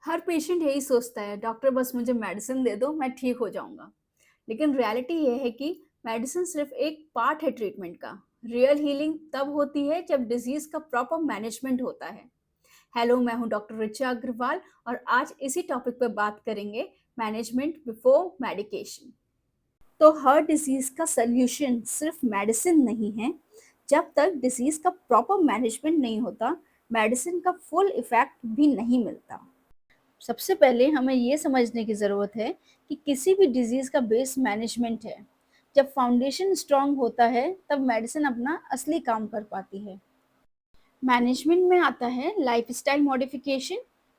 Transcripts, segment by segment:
हर patient यही सोचता है, डॉक्टर बस मुझे मेडिसिन दे दो, मैं ठीक हो जाऊँगा। लेकिन रियलिटी ये है कि मेडिसिन सिर्फ एक पार्ट है ट्रीटमेंट का। रियल हीलिंग तब होती है जब डिज़ीज़ का प्रॉपर मैनेजमेंट होता है। हेलो, मैं हूँ डॉक्टर ऋचा अग्रवाल और आज इसी टॉपिक पे बात करेंगे, मैनेजमेंट बिफोर मेडिकेशन। तो हर डिज़ीज़ का सॉल्यूशन सिर्फ मेडिसिन नहीं है। जब तक डिज़ीज़ का प्रॉपर मैनेजमेंट नहीं होता, मेडिसिन का फुल इफ़ेक्ट भी नहीं मिलता। सबसे पहले हमें ये समझने की ज़रूरत है कि किसी भी डिज़ीज़ का बेस मैनेजमेंट है। जब फाउंडेशन स्ट्रॉन्ग होता है, तब मेडिसिन अपना असली काम कर पाती है। मैनेजमेंट में आता है lifestyle modification,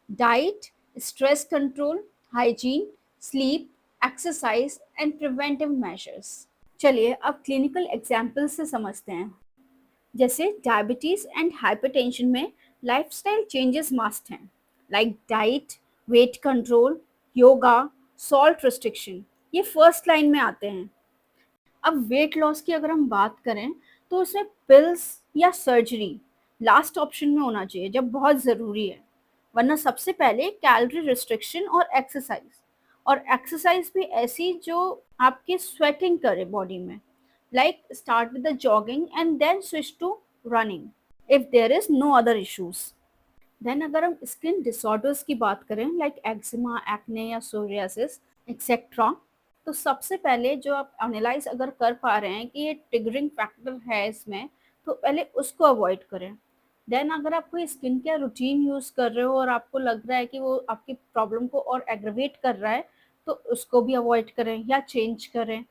diet, stress control, hygiene, sleep, exercise and preventive measures. चलिए अब क्लिनिकल एग्जाम्पल से समझते हैं। जैसे डायबिटीज एंड हाइपरटेंशन में लाइफस्टाइल चेंजेस मस्ट हैं, like diet, weight control, yoga, salt restriction. ये फर्स्ट लाइन में आते हैं। अब वेट लॉस की अगर हम बात करें, तो उसमें पिल्स या सर्जरी लास्ट ऑप्शन में होना चाहिए जब बहुत ज़रूरी है। वरना सबसे पहले कैलोरी रिस्ट्रिक्शन और एक्सरसाइज भी ऐसी जो आपकी स्वेटिंग करे बॉडी में, like start with the jogging and then switch to running if there is no other issues. Then अगर हम स्किन डिसऑर्डर्स की बात करें, लाइक एक्जिमा, एक्ने या सोरियासिस एक्सेट्रा, तो सबसे पहले जो आप एनालाइज अगर कर पा रहे हैं कि ये ट्रिगरिंग फैक्टर है इसमें, तो पहले उसको अवॉइड करें। देन अगर आप कोई स्किन केयर रूटीन यूज़ कर रहे हो और आपको लग रहा है कि वो आपकी प्रॉब्लम को और एग्रवेट कर रहा है, तो उसको भी अवॉइड करें या चेंज करें।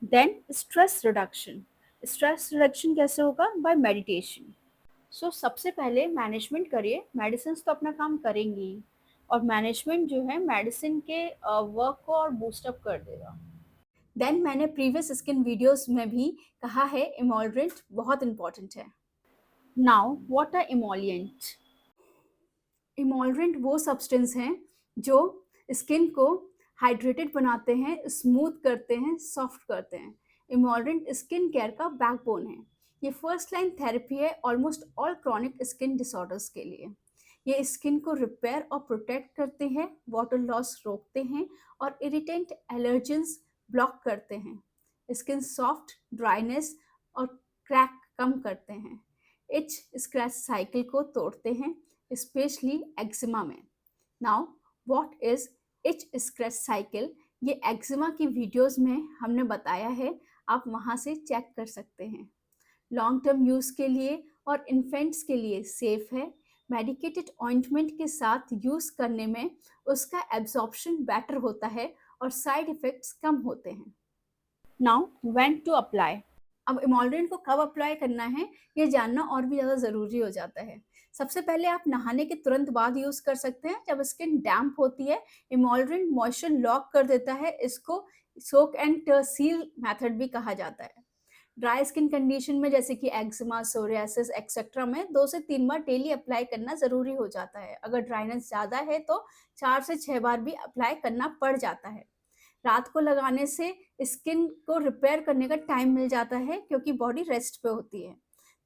देन स्ट्रेस रिडक्शन कैसे होगा? By meditation. सबसे पहले मैनेजमेंट करिए, मेडिसिन तो अपना काम करेंगी ही, और मैनेजमेंट जो है मेडिसिन के वर्क को और बूस्टअप कर देगा। देन मैंने प्रीवियस स्किन वीडियोस में भी कहा है, इमोलरेंट बहुत इंपॉर्टेंट है। Now what are emollient? Emollient वो सब्सटेंस हैं जो स्किन को हाइड्रेटेड बनाते हैं, स्मूथ करते हैं, सॉफ्ट करते हैं। इमोलरेंट स्किन केयर का बैकबोन है। ये फर्स्ट लाइन थेरेपी है almost all chronic skin disorders के लिए। ये स्किन को रिपेयर और प्रोटेक्ट करते हैं, वाटर लॉस रोकते हैं और इरिटेंट एलर्जेंस ब्लॉक करते हैं। स्किन सॉफ्ट, ड्राइनेस और क्रैक कम करते हैं। इच स्क्रैच साइकिल को तोड़ते हैं, स्पेशली एक्जिमा में। Now what is etch scratch cycle? ये एक्जिमा की वीडियोस में हमने बताया है, आप वहाँ से चेक कर सकते हैं। लॉन्ग टर्म यूज़ के लिए और इन्फेंट्स के लिए सेफ है। मेडिकेटेड ऑइंटमेंट के साथ यूज़ करने में उसका एब्जॉर्प्शन बेटर होता है और साइड इफ़ेक्ट्स कम होते हैं। Now when to apply? अब इमोलरेंट को कब अप्लाई करना है, ये जानना और भी ज़्यादा ज़रूरी हो जाता है। सबसे पहले आप नहाने के तुरंत बाद यूज़ कर सकते हैं, जब स्किन डैम्प होती है। इमोलरेंट मॉइस्चर लॉक कर देता है, इसको सोक एंड सील मेथड भी कहा जाता है। ड्राई स्किन कंडीशन में, जैसे कि एक्जिमा, सोरियासिस एक्सेट्रा में 2 से 3 बार डेली अप्लाई करना ज़रूरी हो जाता है। अगर ड्राइनेस ज़्यादा है तो 4 से 6 बार भी अप्लाई करना पड़ जाता है। रात को लगाने से स्किन को रिपेयर करने का टाइम मिल जाता है, क्योंकि बॉडी रेस्ट पे होती है।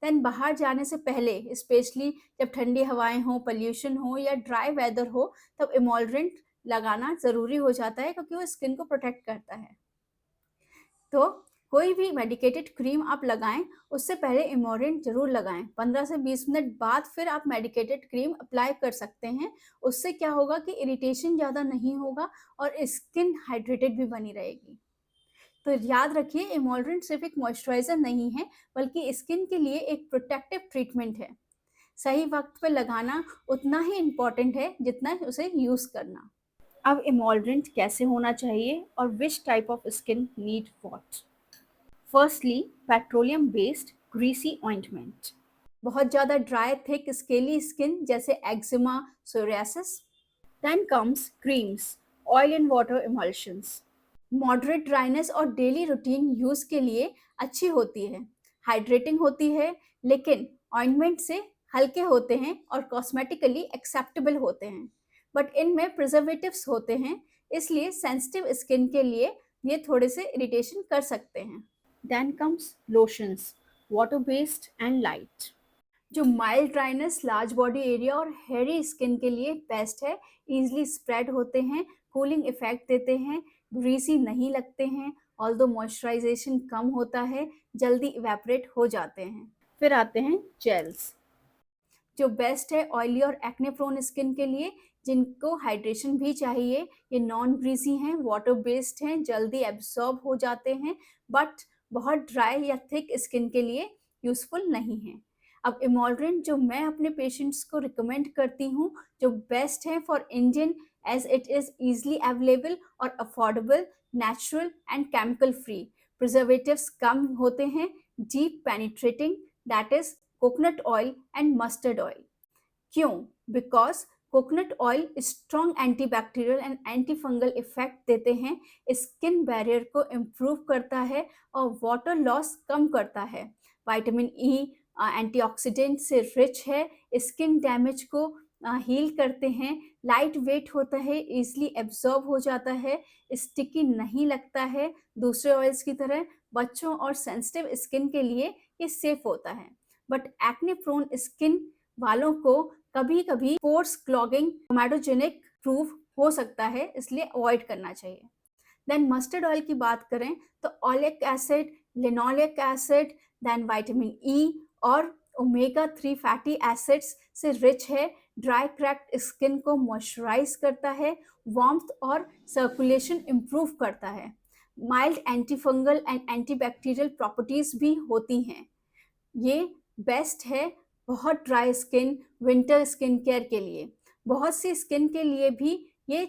देन बाहर जाने से पहले, स्पेशली जब ठंडी हवाएं हो, पोल्यूशन हो या ड्राई वेदर हो, तब इमोलरेंट लगाना ज़रूरी हो जाता है, क्योंकि वो स्किन को प्रोटेक्ट करता है। तो कोई भी मेडिकेटेड क्रीम आप लगाएं, उससे पहले इमोरेंट जरूर लगाएं। 15 से 20 मिनट बाद फिर आप मेडिकेटेड क्रीम अप्लाई कर सकते हैं। उससे क्या होगा कि इरिटेशन ज़्यादा नहीं होगा और स्किन हाइड्रेटेड भी बनी रहेगी। तो याद रखिए, इमोलरेंट सिर्फ एक मॉइस्चराइजर नहीं है, बल्कि स्किन के लिए एक प्रोटेक्टिव ट्रीटमेंट है। सही वक्त पे लगाना उतना ही इम्पोर्टेंट है जितना उसे यूज़ करना। अब इमोलरेंट कैसे होना चाहिए और which type of skin need what? Firstly, petroleum based greasy ointment. बहुत ज़्यादा ड्राई थिक स्केली स्किन, जैसे eczema, psoriasis. Then comes creams, oil and water emulsions. Moderate dryness और डेली रूटीन यूज़ के लिए अच्छी होती है, हाइड्रेटिंग होती है, लेकिन ऑइंटमेंट से हल्के होते हैं और कॉस्मेटिकली एक्सेप्टेबल होते हैं। बट इनमें प्रिजर्वेटिव्स होते हैं, इसलिए सेंसिटिव स्किन के लिए ये थोड़े से इरिटेशन कर सकते हैं। Then comes lotions, water based and light. जो mild dryness, large body area और हेयरी स्किन के लिए बेस्ट है। इजीली स्प्रेड होते हैं, कूलिंग इफेक्ट देते हैं, ग्रीसी नहीं लगते हैं, ऑल्दो मॉइस्चराइजेशन कम होता है, जल्दी इवेपोरेट हो जाते हैं। फिर आते हैं जेल्स, जो बेस्ट है ऑयली और एक्ने प्रोन स्किन के लिए, जिनको हाइड्रेशन भी चाहिए। ये नॉन ग्रीसी हैं, वाटर बेस्ड हैं, जल्दी एब्सॉर्ब हो जाते हैं, बट बहुत ड्राई या थिक स्किन के लिए यूजफुल नहीं है। अब इमोलरेंट जो मैं अपने पेशेंट्स को रिकमेंड करती हूँ, जो बेस्ट है for Indian, as it is easily available और affordable, natural and chemical free, preservatives कम होते हैं, deep penetrating, that is coconut oil and mustard oil. क्यों? Because coconut oil strong antibacterial and anti fungal effect देते हैं, skin barrier को improve करता है और वाटर लॉस कम करता है। विटामिन ई एंटीऑक्सीडेंट से रिच है, स्किन डैमेज को हील करते हैं, लाइट वेट होता है, इजिली एब्जॉर्ब हो जाता है, स्टिकी नहीं लगता है दूसरे ऑयल्स की तरह। बच्चों और सेंसिटिव स्किन के लिए ये सेफ होता है, बट एक्ने प्रोन स्किन वालों को कभी कभी पोर्स क्लॉगिंग कोमेटोजेनिक प्रूव हो सकता है, इसलिए अवॉइड करना चाहिए। देन मस्टर्ड ऑयल की बात करें तो oleic acid, linoleic acid, then vitamin E और ओमेगा 3 फैटी एसिड्स से रिच है, ड्राई क्रैक्ड स्किन को मॉइस्चराइज करता है, वार्मथ और सर्कुलेशन इम्प्रूव करता है, mild antifungal and antibacterial properties भी होती हैं। ये बेस्ट है बहुत dry skin, winter skin care के लिए। बहुत सी स्किन के लिए भी ये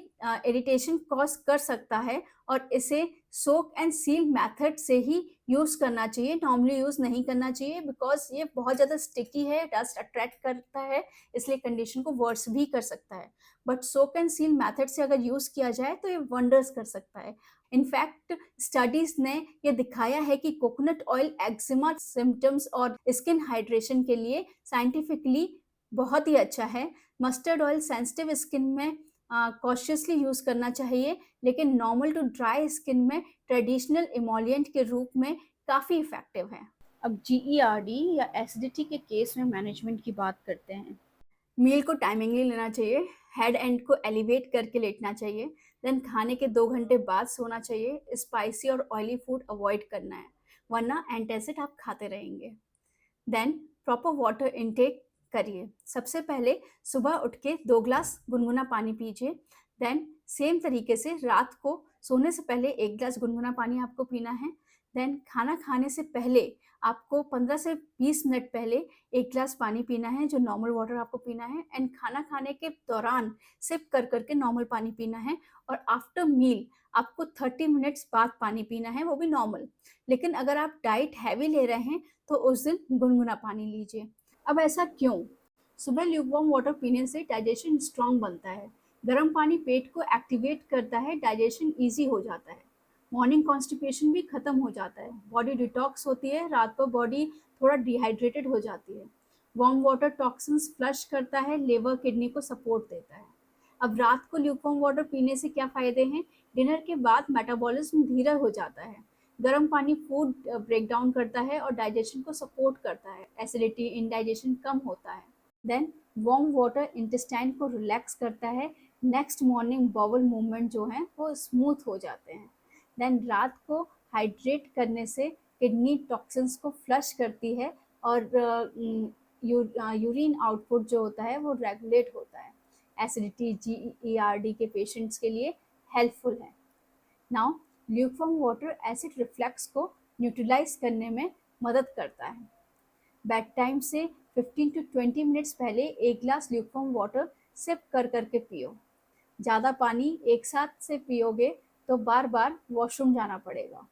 इरिटेशन कॉज कर सकता है और इसे सोक एंड सील मेथड से ही यूज़ करना चाहिए, नॉर्मली यूज़ नहीं करना चाहिए, बिकॉज ये बहुत ज़्यादा स्टिकी है, डस्ट अट्रैक्ट करता है, इसलिए कंडीशन को वर्स भी कर सकता है। But soak and seal method से अगर यूज़ किया जाए तो ये वंडर्स कर सकता है। इनफैक्ट स्टडीज ने ये दिखाया है कि कोकोनट ऑयल एक्जिमा सिम्टम्स और स्किन हाइड्रेशन के लिए साइंटिफिकली बहुत ही अच्छा है। मस्टर्ड ऑयल सेंसिटिव स्किन में कॉशियसली यूज़ करना चाहिए, लेकिन नॉर्मल टू ड्राई स्किन में ट्रेडिशनल इमोलिएंट के रूप में काफ़ी इफेक्टिव है। अब जीईआरडी या एसिडिटी के केस में मैनेजमेंट की बात करते हैं। मील को टाइमिंगली लेना चाहिए, हेड एंड को एलिवेट करके लेटना चाहिए, देन खाने के 2 घंटे बाद सोना चाहिए, स्पाइसी और ऑयली फूड अवॉइड करना है, वरना एंटासिड आप खाते रहेंगे। देन प्रॉपर वाटर इनटेक करिए। सबसे पहले सुबह उठ के 2 ग्लास गुनगुना पानी पीजिए। देन सेम तरीके से रात को सोने से पहले 1 ग्लास गुनगुना पानी आपको पीना है। देन खाना खाने से पहले आपको 15 से 20 मिनट पहले 1 ग्लास पानी पीना है, जो नॉर्मल वाटर आपको पीना है, एंड खाना खाने के दौरान सिप कर करके नॉर्मल पानी पीना है, और आफ्टर मील आपको 30 मिनट्स बाद पानी पीना है, वो भी नॉर्मल। लेकिन अगर आप डाइट हैवी ले रहे हैं तो उस दिन गुनगुना पानी लीजिए। अब ऐसा क्यों? सुबह ल्यूकवार्म वाटर पीने से डाइजेशन स्ट्रांग बनता है, गर्म पानी पेट को एक्टिवेट करता है, डाइजेशन ईजी हो जाता है, मॉर्निंग कॉन्स्टिपेशन भी खत्म हो जाता है, बॉडी डिटॉक्स होती है, रात को बॉडी थोड़ा डिहाइड्रेटेड हो जाती है, वार्म वाटर टॉक्सिन्स फ्लश करता है, लिवर किडनी को सपोर्ट देता है। अब रात को ल्यूकवार्म वाटर पीने से क्या फ़ायदे हैं? डिनर के बाद मेटाबॉलिज्म धीरे हो जाता है, गर्म पानी फूड ब्रेक डाउन करता है और डाइजेशन को सपोर्ट करता है, एसिडिटी इंडाइजेशन कम होता है। देन वार्म वाटर इंटेस्टाइन को रिलैक्स करता है, नेक्स्ट मॉर्निंग बाउल मूवमेंट जो है वो स्मूथ हो जाते हैं। देन रात को हाइड्रेट करने से किडनी टॉक्सिन्स को फ्लश करती है और यूरिन आउटपुट जो होता है वो रेगुलेट होता है। एसिडिटी जीईआरडी के पेशेंट्स के लिए हेल्पफुल है। Now lukewarm water acid reflux को न्यूट्रलाइज करने में मदद करता है। बेड टाइम से 15 टू 20 मिनट्स पहले 1 ग्लास ल्यूकवार्म वाटर सिप कर करके पियो। ज़्यादा पानी एक साथ से पियोगे तो बार बार वॉशरूम जाना पड़ेगा।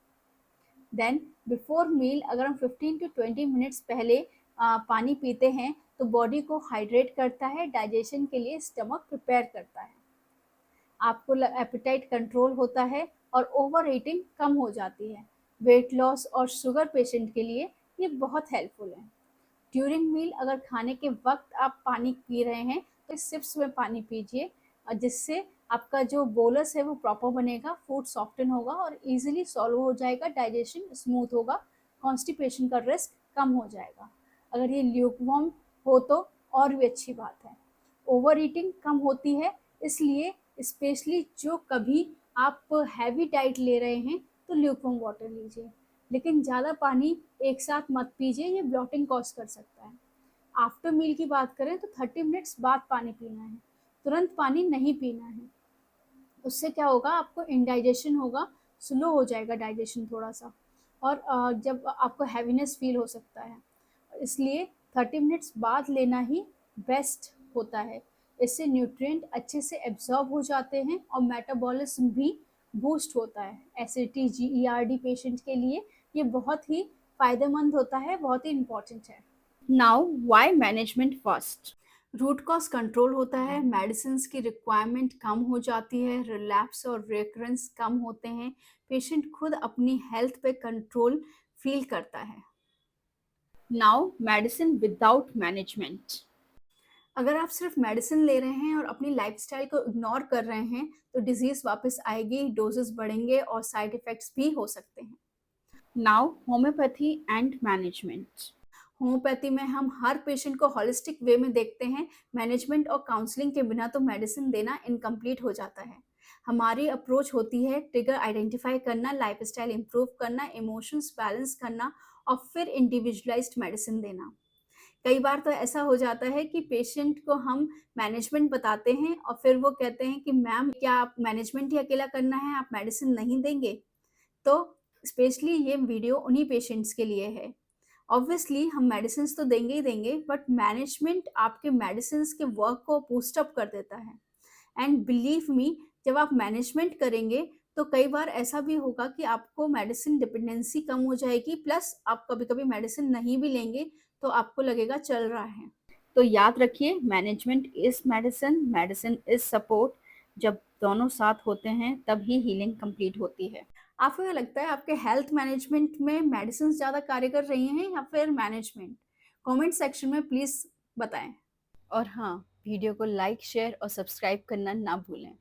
देन बिफोर मील अगर हम 15 टू 20 मिनट्स पहले पानी पीते हैं तो बॉडी को हाइड्रेट करता है, डाइजेशन के लिए स्टमक प्रिपेयर करता है, आपको एपेटाइट कंट्रोल होता है और ओवर ईटिंग कम हो जाती है। वेट लॉस और शुगर पेशेंट के लिए ये बहुत हेल्पफुल है। ड्यूरिंग मील अगर खाने के वक्त आप पानी पी रहे हैं तो सिप्स में पानी पीजिए, जिससे आपका जो बोलस है वो प्रॉपर बनेगा, फूड सॉफ्टन होगा और इजीली सॉल्व हो जाएगा, डाइजेशन स्मूथ होगा, कॉन्स्टिपेशन का रिस्क कम हो जाएगा। अगर ये ल्यूकवार्म हो तो और भी अच्छी बात है। ओवर ईटिंग कम होती है, इसलिए स्पेशली जो कभी आप हैवी डाइट ले रहे हैं तो ल्यूकवार्म वाटर लीजिए, लेकिन ज़्यादा पानी एक साथ मत पीजिए, ये ब्लॉटिंग कॉज कर सकता है। आफ्टर मील की बात करें तो 30 मिनट्स बाद पानी पीना है, तुरंत पानी नहीं पीना है। उससे क्या होगा, आपको इंडाइजेशन होगा, स्लो हो जाएगा डाइजेशन थोड़ा सा, और जब आपको हैवीनेस फील हो सकता है, इसलिए 30 मिनट्स बाद लेना ही बेस्ट होता है। इससे न्यूट्रिएंट अच्छे से एब्जॉर्ब हो जाते हैं और मेटाबॉलिज्म भी बूस्ट होता है। एसिडिटी जीईआरडी पेशेंट के लिए ये बहुत ही फायदेमंद होता है, बहुत ही इम्पोर्टेंट है। Now why management first? Root cause control होता है, मेडिसिन की रिक्वायरमेंट कम हो जाती है, रिलैप्स और रिकरेंस कम होते हैं, पेशेंट खुद अपनी हेल्थ पे कंट्रोल फील करता है। Now medicine without management. अगर आप सिर्फ मेडिसिन ले रहे हैं और अपनी लाइफस्टाइल को इग्नोर कर रहे हैं तो डिजीज वापस आएगी, डोजेस बढ़ेंगे और साइड इफेक्ट्स भी हो सकते हैं। Now homeopathy and management. Homeopathy में हम हर पेशेंट को होलिस्टिक वे में देखते हैं। मैनेजमेंट और काउंसलिंग के बिना तो मेडिसिन देना इनकम्प्लीट हो जाता है। हमारी अप्रोच होती है ट्रिगर आइडेंटिफाई करना, लाइफस्टाइल इंप्रूव करना, इमोशंस बैलेंस करना और फिर इंडिविजुअलाइज्ड मेडिसिन देना। कई बार तो ऐसा हो जाता है कि पेशेंट को हम मैनेजमेंट बताते हैं और फिर वो कहते हैं कि मैम क्या आप मैनेजमेंट ही अकेला करना है, आप मेडिसिन नहीं देंगे? तो स्पेशली ये वीडियो उन्हीं पेशेंट्स के लिए है। ऑब्वियसली हम मेडिसिन तो देंगे ही देंगे, बट मैनेजमेंट आपके मेडिसिन के वर्क को बूस्ट अप कर देता है। एंड बिलीव मी, जब आप मैनेजमेंट करेंगे तो कई बार ऐसा भी होगा कि आपको मेडिसिन डिपेंडेंसी कम हो जाएगी, प्लस आप कभी कभी मेडिसिन नहीं भी लेंगे तो आपको लगेगा चल रहा है। तो याद रखिए, management is medicine, medicine is support. जब दोनों साथ होते हैं तभी हीलिंग कंप्लीट होती है। आपको क्या लगता है, आपके हेल्थ मैनेजमेंट में मेडिसिन ज़्यादा कारगर रही हैं या फिर मैनेजमेंट? कमेंट सेक्शन में प्लीज़ बताएं। और हाँ, वीडियो को लाइक, शेयर और सब्सक्राइब करना ना भूलें।